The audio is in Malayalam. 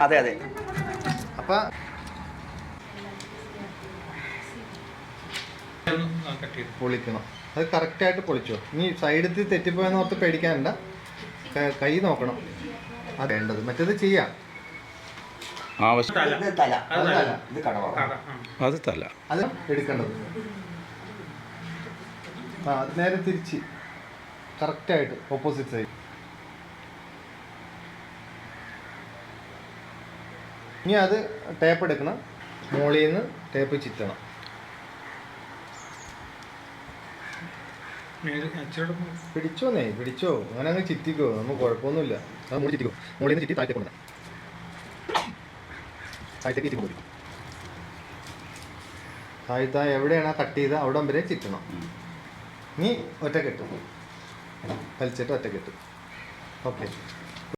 അതെ അതെ. അപ്പം പൊളിക്കണം, അത് കറക്റ്റായിട്ട് പൊളിച്ചോ. ഇനി സൈഡിൽ തെറ്റിപ്പോയെന്ന് ഓർത്ത് പേടിക്കാനുണ്ട, കൈ നോക്കണം. അത് വേണ്ടത് മറ്റേത് ചെയ്യാം. അത് തല അത് എടുക്കേണ്ടത്. അത് നേരെ തിരിച്ച് കറക്റ്റായിട്ട് ഓപ്പോസിറ്റ് സൈഡ്. ഇനി അത് ടേപ്പ് എടുക്കണം, മുകളിൽ നിന്ന് ടേപ്പ് ചുറ്റണം. പിടിച്ചോ, അങ്ങനെ അങ്ങ് ചിറ്റിക്കോ, നമുക്ക് കുഴപ്പമൊന്നുമില്ല. അത് മുകളിൽ ചിറ്റിക്കോ, മുകളിൽ നിന്ന് ചിറ്റി താഴത്തേക്ക് കൊണ്ടുവരണം. താഴത്തേക്ക് ചിറ്റി പോയി താഴെ എവിടെയാണ് കട്ട് ചെയ്ത് അവിടെ വരെ ചിറ്റണം. ഇനി ഒറ്റക്കെട്ട് വലിച്ചിട്ട് ഒറ്റക്കെട്ട്. ഓക്കെ.